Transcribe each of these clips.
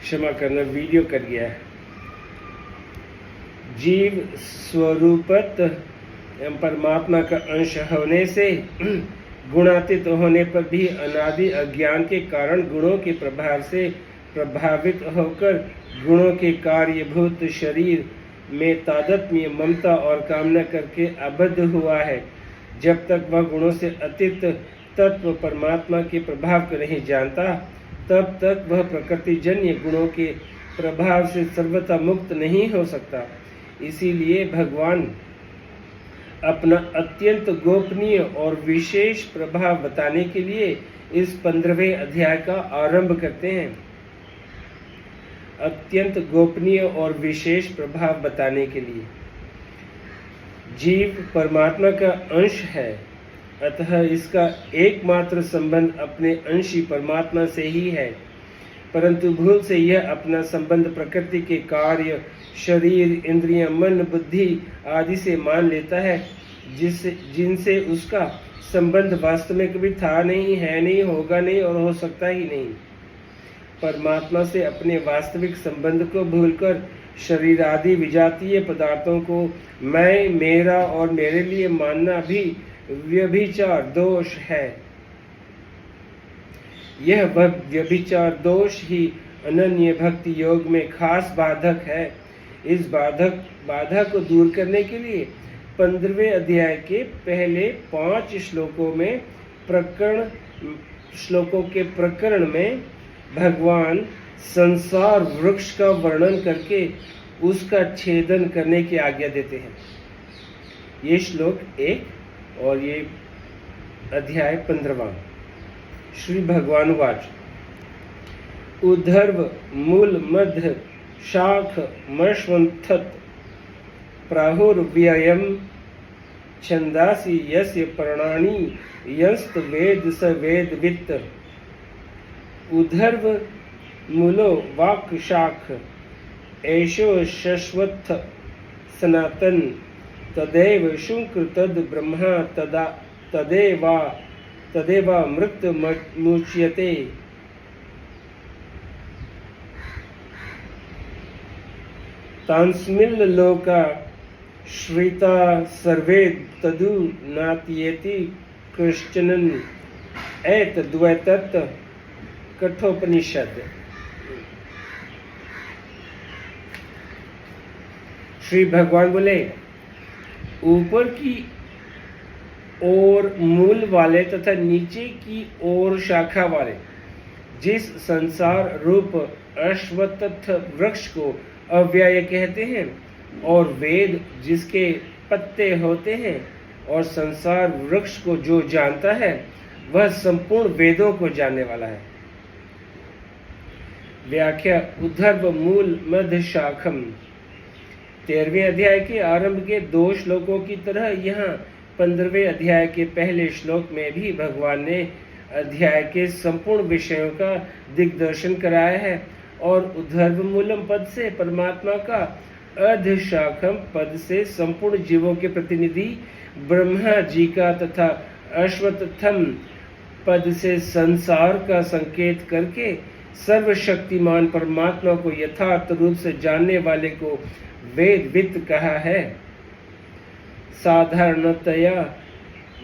क्षमा करना, वीडियो कर गया है। जीव स्वरूपत परमात्मा का अंश होने से गुणातीत होने पर भी अनादि अज्ञान के कारण गुणों के प्रभाव से प्रभावित होकर गुणों के कार्यभूत शरीर में तादात्म्य, ममता और कामना करके आबद्ध हुआ है। जब तक वह गुणों से अतीत तत्व परमात्मा के प्रभाव को नहीं जानता, तब तक वह प्रकृतिजन्य गुणों के प्रभाव से सर्वथा मुक्त नहीं हो सकता। इसीलिए भगवान अपना अत्यंत गोपनीय और विशेष प्रभाव बताने के लिए इस 15वें अध्याय का आरंभ करते हैं। अत्यंत गोपनीय और विशेष प्रभाव बताने के लिए जीव परमात्मा का अंश है, अतः इसका एकमात्र संबंध अपने अंशी परमात्मा से ही है। परंतु भूल से यह अपना संबंध प्रकृति के कार्य, शरीर, इंद्रियां, मन, बुद्धि आदि से मान लेता है, जिनसे उसका संबंध वास्तव में कभी था नहीं, है नहीं, होगा नहीं और हो सकता ही नहीं। परमात्मा से अपने वास्तविक संबंध को भूलकर शरीर आदि विजातीय पदार्थों को मैं, मेरा और मेरे लिए मानना भी व्यभिचार दोष है। यह व्यभिचार दोष ही अनन्य भक्ति योग में खास बाधक है। इस बाधा को दूर करने के लिए 15वें अध्याय के पहले 5 श्लोकों के प्रकरण में भगवान संसार वृक्ष का वर्णन करके उसका छेदन करने की आज्ञा देते हैं। ये श्लोक 1 और ये अध्याय 15वां। श्री भगवान वाच उद्धर्व मूल मध्य शाख मश्वंथत प्राहुर्व्ययम् छंदासि यस्य पर्णानि यस्त वेद स वेदवित्। उद्धर्व मूलो वाक् शाख एषो शश्वत्थ सनातन तदेव शुक्र तद ब्रह्मा तदेवा मृत मुच्यते। तान्स्मिन् लोका श्रिता सर्वे तदु नात्येति कृश्चन एतद्वैतत् कठोपनिषद। श्री भगवान बोले, ऊपर की ओर मूल वाले तथा नीचे की ओर शाखा वाले जिस संसार रूप अश्वत्थ वृक्ष को अव्यय कहते हैं और वेद जिसके पत्ते होते हैं, और संसार वृक्ष को जो जानता है वह संपूर्ण वेदों को जानने वाला है। व्याख्या उद्धर्व मूल मध्य शाखम। 13वें अध्याय के आरंभ के 2 श्लोकों की तरह यहाँ 15वें अध्याय के पहले श्लोक में भी भगवान ने अध्याय के संपूर्ण विषयों का दिग्दर्शन कराया है और उद्धर्व मूलम पद से परमात्मा का, अधशाखम पद से संपूर्ण जीवों के प्रतिनिधि ब्रह्मा जी का तथा अश्वत्थम पद से संसार का संकेत करके सर्वशक्तिमान परमात्मा को यथार्थ रूप से जानने वाले को वेदवित् कहा है। साधारणतया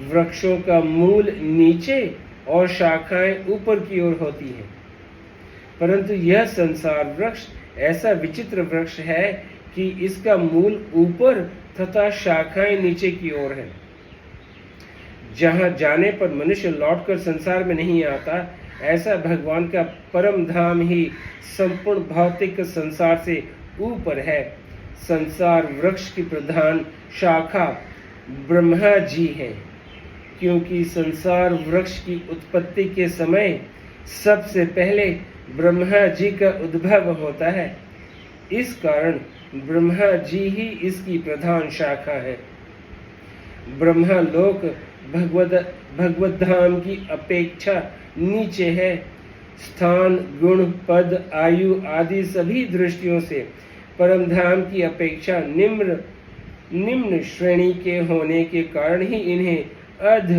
वृक्षों का मूल नीचे और शाखाएं ऊपर की ओर होती हैं, परंतु यह संसार वृक्ष ऐसा विचित्र वृक्ष है कि इसका मूल ऊपर तथा शाखाएं नीचे की ओर है। जहां जाने पर मनुष्य लौटकर संसार में नहीं आता, ऐसा भगवान का परम धाम ही संपूर्ण भौतिक संसार से ऊपर है। संसार वृक्ष की प्रधान शाखा ब्रह्मा जी है, क्योंकि संसार वृक्ष की उत्पत्ति के समय सबसे पहले ब्रह्मा जी का उद्भव होता है। इस कारण ब्रह्मा जी ही इसकी प्रधान शाखा है। ब्रह्मा लोक भगवत धाम की अपेक्षा नीचे है। स्थान, गुण, पद, आयु आदि सभी दृष्टियों से परम धाम की अपेक्षा निम्न श्रेणी के होने के कारण ही इन्हें अध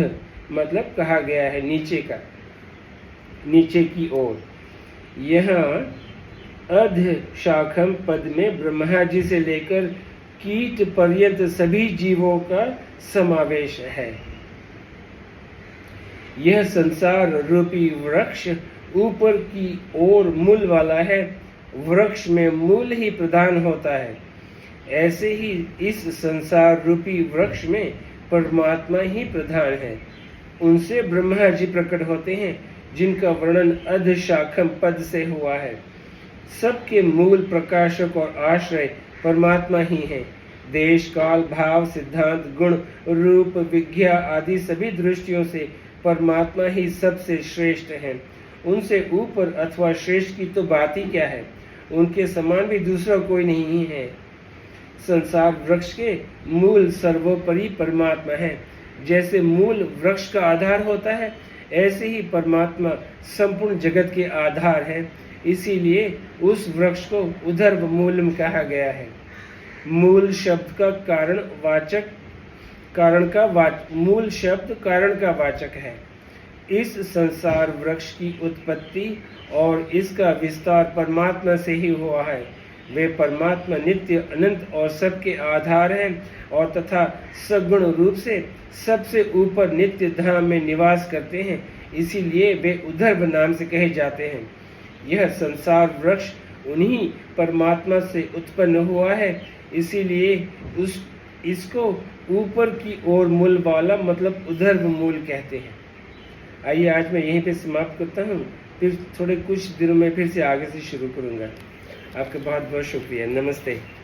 मतलब कहा गया है, नीचे की ओर। यहाँ अध शाखम पद में ब्रह्मा जी से लेकर कीट पर्यंत सभी जीवों का समावेश है। यह संसार रूपी वृक्ष ऊपर की ओर मूल वाला है। वृक्ष में मूल ही प्रधान होता है। ऐसे ही इस संसार रूपी वृक्ष में परमात्मा ही प्रधान है। उनसे ब्रह्मा जी प्रकट होते हैं, जिनका वर्णन अधशाखम पद से हुआ है। सबके मूल प्रकाशक और आश्रय परमात्मा ही है। देश काल भाव सिद्धांत गुण रूप विज्ञा आदि सभी दृष्टियों से परमात्मा ही सबसे श्रेष्ठ है। उनसे ऊपर अथवा श्रेष्ठ की तो बात ही क्या है। उनके समान भी दूसरा कोई नहीं है। संसार वृक्ष के मूल सर्वोपरि परमात्मा है। जैसे मूल वृक्ष का आधार होता है, ऐसे ही परमात्मा संपूर्ण जगत के आधार है। इसीलिए उस वृक्ष को उधर्व मूलम कहा गया है। मूल शब्द का मूल शब्द कारण का वाचक है। इस संसार वृक्ष की उत्पत्ति और इसका विस्तार परमात्मा से ही हुआ है। वे परमात्मा नित्य अनंत और सबके आधार हैं और तथा सगुण रूप से सबसे ऊपर नित्य धाम में निवास करते हैं। इसीलिए वे उधर्व नाम से कहे जाते हैं। यह संसार वृक्ष उन्हीं परमात्मा से उत्पन्न हुआ है। इसीलिए इसको ऊपर की ओर मूल वाला मतलब उधर्व मूल कहते हैं। आइए आज मैं यहीं पे समाप्त करता हूँ। फिर थोड़े कुछ दिनों में फिर से आगे से शुरू करूँगा। आपका बहुत बहुत शुक्रिया। नमस्ते।